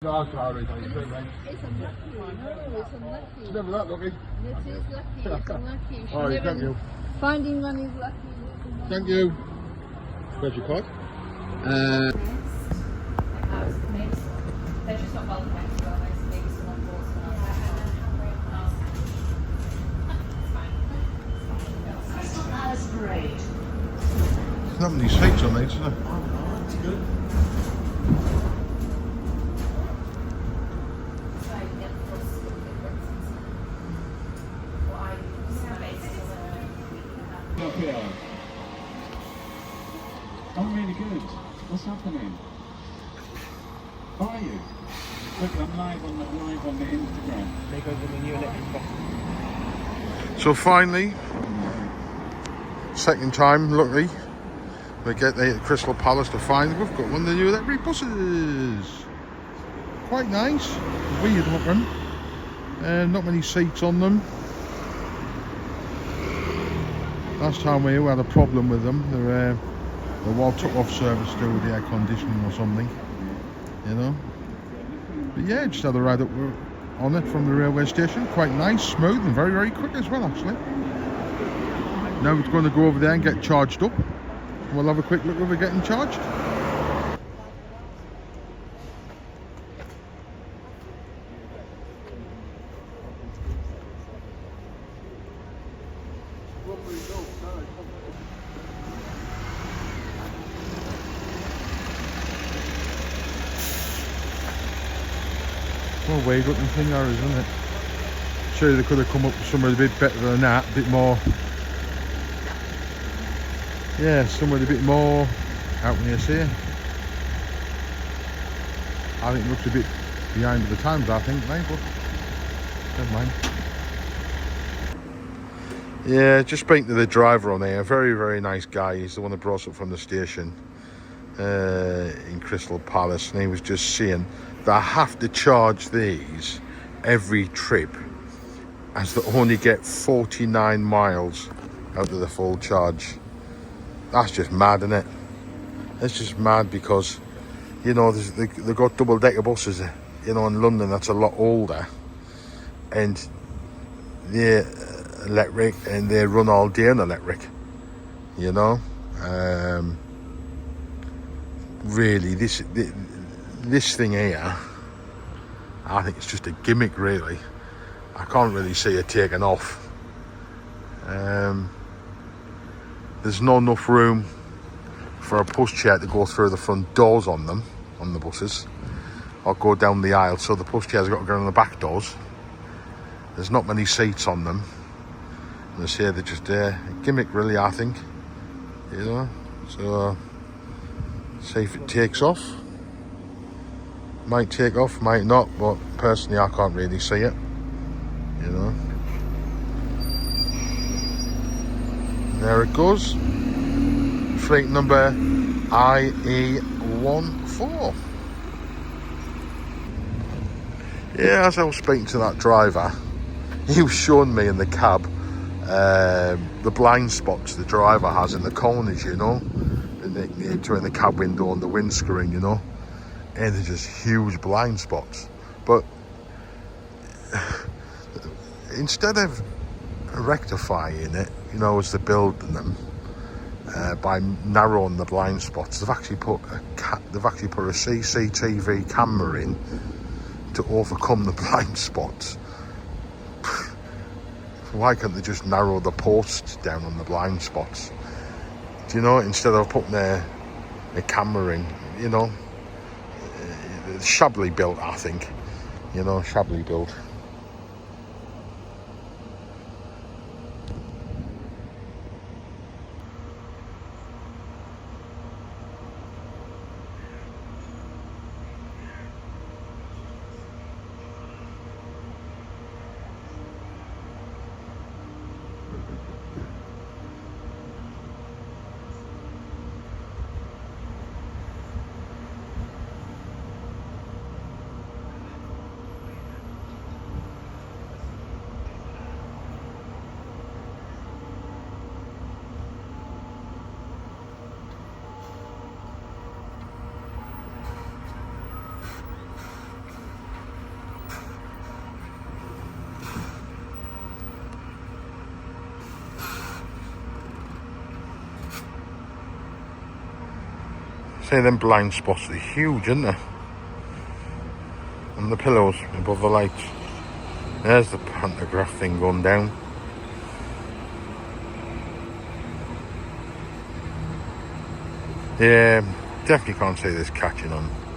No, sorry, thank you, mate. It's unlucky. No, it's unlucky. It's never that lucky. It is lucky. It's unlucky. All right, thank you. Finding money is lucky. Thank you. Where's your card? They're just not well kept, so maybe someone bought someone. That's great. There's not many seats on these, is there? That's good. Up here. I'm really good. What's happening? How are you? Look, I'm live on the Instagram. So finally, second time, luckily, we get there at Crystal Palace to find we've got one of the new electric buses. Quite nice, weird looking. Not many seats on them. Last time we had a problem with them. The wall took off service to do with the air conditioning or something, you know. But yeah, just had a ride up on it from the railway station. Quite nice, smooth, and very, very quick as well, actually. Now we're going to go over there and get charged up. We'll have a quick look at we're getting charged. Well, weird looking thing there, isn't it? Sure, they could have come up with somewhere a bit better than that, a bit more. Yeah, somewhere a bit more. How can you say? I think it looks a bit behind the times, I think, mate, but never mind. Yeah, just speaking to the driver on there, a very, very nice guy. He's the one that brought us up from the station in Crystal Palace, and he was just saying that I have to charge these every trip as they only get 49 miles out of the full charge. That's just mad, isn't it? It's just mad because, you know, they've got double-decker buses, you know, in London that's a lot older, and they're electric and they run all day on electric, you know. Really, this thing here, I think it's just a gimmick, really. I can't really see it taking off. There's not enough room for a pushchair to go through the front doors on them, on the buses, or go down the aisle, so the pushchairs have got to go on the back doors. There's not many seats on them. And they say they're just a gimmick, really, I think. You know, so see if it takes off. Might take off, might not, but personally I can't really see it, you know. There it goes. Fleet number IE14. Yeah, as I was speaking to that driver, he was showing me in the cab the blind spots the driver has in the corners, you know, in the cab window and the windscreen, you know, and they're just huge blind spots. But instead of rectifying it, you know, as they're building them, by narrowing the blind spots, they've actually put a CCTV camera in to overcome the blind spots. Why can't they just narrow the posts down on the blind spots? Do you know, instead of putting a camera in, you know? Shabbily built, I think. You know, shabbily built. See, them blind spots are huge, aren't they? And the pillows above the lights. There's the pantograph thing going down. Yeah, definitely can't say this catching on.